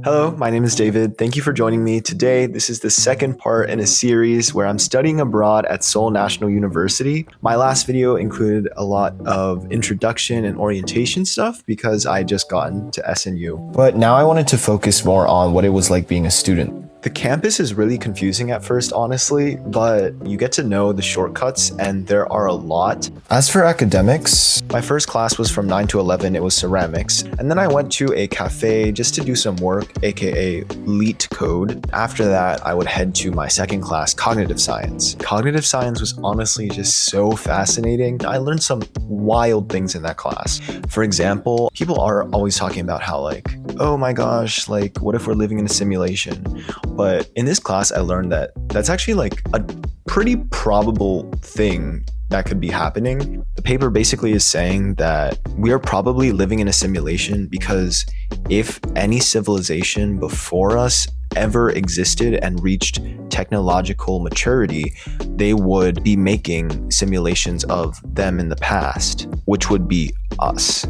Hello, my name is David. Thank you for joining me today. This is the second part in a series where I'm studying abroad at Seoul National University. My last video included a lot of introduction and orientation stuff because I had just gotten to SNU. But now I wanted to focus more on what it was like being a student. The campus is really confusing at first, honestly, but you get to know the shortcuts and there are a lot. As for academics, my first class was from 9 to 11, it was ceramics. And then I went to a cafe just to do some work, aka LEET code. After that, I would head to my second class, cognitive science. Cognitive science was honestly just so fascinating. I learned some wild things in that class. For example, people are always talking about how oh my gosh, what if we're living in a simulation? But in this class, I learned that that's actually a pretty probable thing that could be happening. The paper basically is saying that we are probably living in a simulation because if any civilization before us ever existed and reached technological maturity, they would be making simulations of them in the past, which would be us.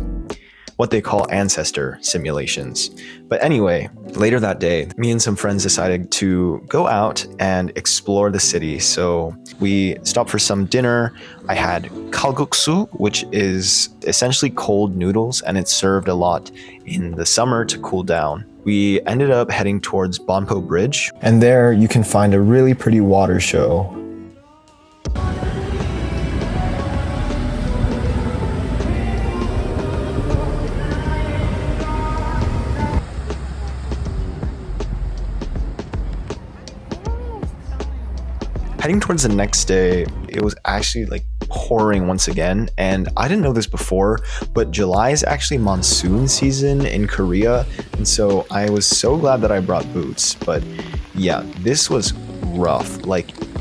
What they call ancestor simulations. But anyway, later that day, me and some friends decided to go out and explore the city. So we stopped for some dinner. I had kalguksu, which is essentially cold noodles, and it's served a lot in the summer to cool down. We ended up heading towards Banpo Bridge. And there you can find a really pretty water show. Heading towards the next day, it was actually pouring once again, and I didn't know this before, but July is actually monsoon season in Korea, and so I was so glad that I brought boots. But yeah, this was rough.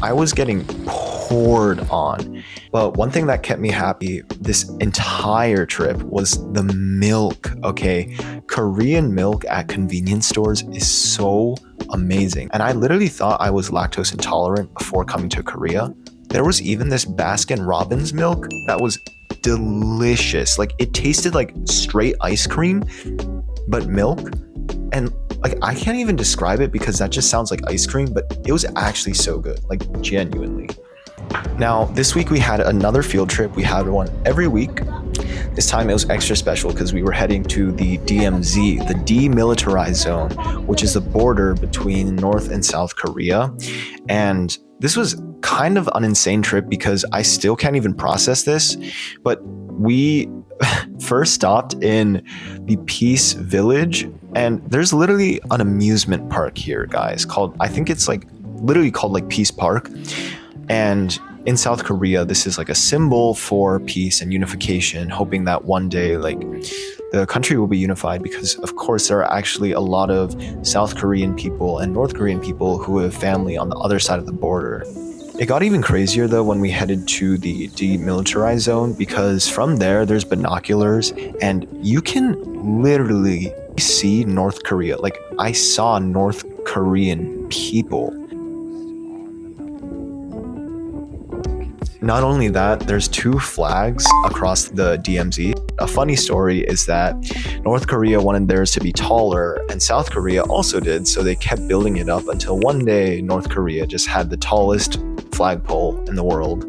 I was getting poured on. But one thing that kept me happy this entire trip was the milk, okay? Korean milk at convenience stores is so amazing. And I literally thought I was lactose intolerant before coming to Korea. There was even this Baskin Robbins milk that was delicious. It tasted like straight ice cream, but milk. And I can't even describe it because that just sounds like ice cream, but it was actually so good, genuinely. Now, this week we had another field trip. We had one every week. This time it was extra special because we were heading to the DMZ, the Demilitarized Zone, which is the border between North and South Korea. And this was kind of an insane trip because I still can't even process this, but we first stopped in the Peace Village, and there's literally an amusement park here, guys, I think it's literally called Peace Park. And in South Korea, this is a symbol for peace and unification, hoping that one day the country will be unified, because of course there are actually a lot of South Korean people and North Korean people who have family on the other side of the border. It got even crazier though when we headed to the demilitarized zone, because from there's binoculars and you can literally see North Korea. I saw North Korean people. Not only that, there's two flags across the DMZ. A funny story is that North Korea wanted theirs to be taller, and South Korea also did, so they kept building it up until one day North Korea just had the tallest flagpole in the world.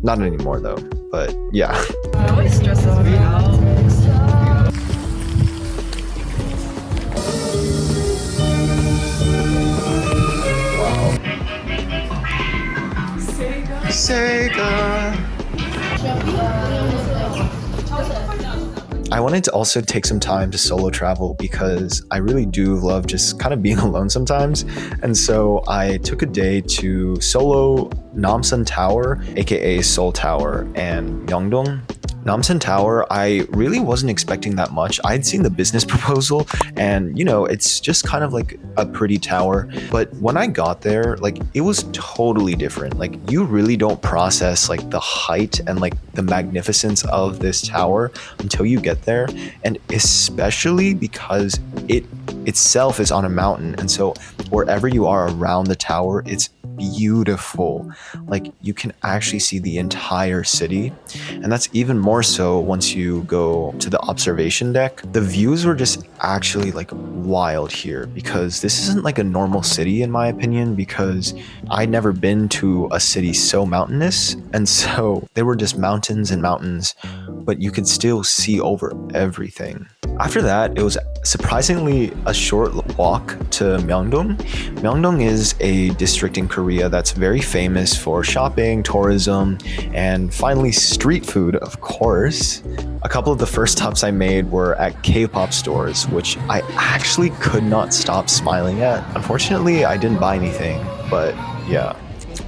Not anymore though, but yeah. It always stresses me out. Sega. I wanted to also take some time to solo travel because I really do love just kind of being alone sometimes. And so I took a day to solo Namsan Tower, aka Seoul Tower, and Myeong-dong. Namsan Tower, I really wasn't expecting that much. I'd seen the business proposal and, it's just kind of a pretty tower. But when I got there, it was totally different. You really don't process the height and the magnificence of this tower until you get there. And especially because it itself is on a mountain. And so wherever you are around the tower, it's beautiful. Like you can actually see the entire city, and that's even more so once you go to the observation deck. The views were just actually like wild here, because this isn't like a normal city in my opinion, because I'd never been to a city so mountainous, and so there were just mountains and mountains, but you could still see over everything. After that, it was surprisingly a short walk to Myeong-dong. Myeong-dong is a district in Korea that's very famous for shopping, tourism, and finally street food, of course. A couple of the first stops I made were at K-pop stores, which I actually could not stop smiling at. Unfortunately, I didn't buy anything, but yeah.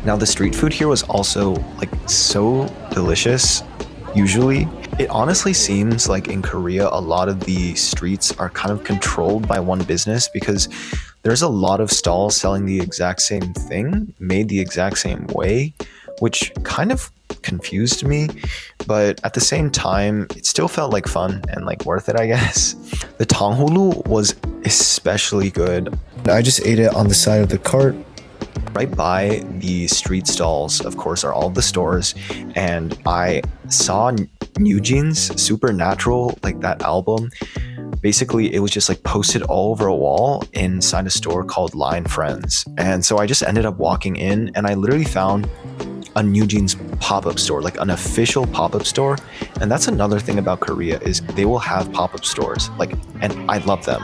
Now the street food here was also like so delicious. Usually, it honestly seems like in Korea, a lot of the streets are kind of controlled by one business, because there's a lot of stalls selling the exact same thing, made the exact same way, which kind of confused me. But at the same time, it still felt like fun and like worth it, I guess. The tangholu was especially good. I just ate it on the side of the cart. Right by the street stalls, of course, are all the stores, and I saw newjeans, Supernatural, like that album. Basically, it was just like posted all over a wall inside a store called Line Friends. And so I just ended up walking in, and I literally found a newjeans pop-up store, like an official pop-up store. And that's another thing about Korea, is they will have pop-up stores, like, and I love them.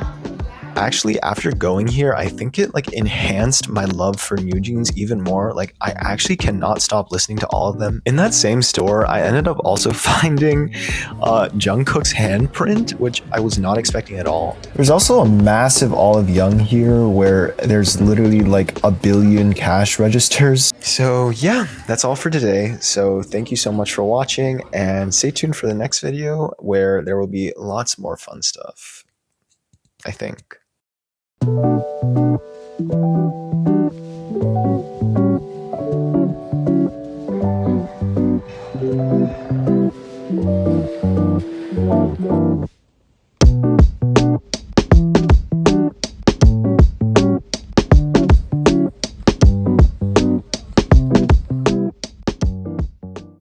Actually, after going here, I think it like enhanced my love for newjeans even more. Like I actually cannot stop listening to all of them. In that same store, I ended up also finding Jungkook's handprint, which I was not expecting at all. There's also a massive Olive Young here where there's literally like a billion cash registers. So yeah, that's all for today. So thank you so much for watching, and stay tuned for the next video where there will be lots more fun stuff, I think.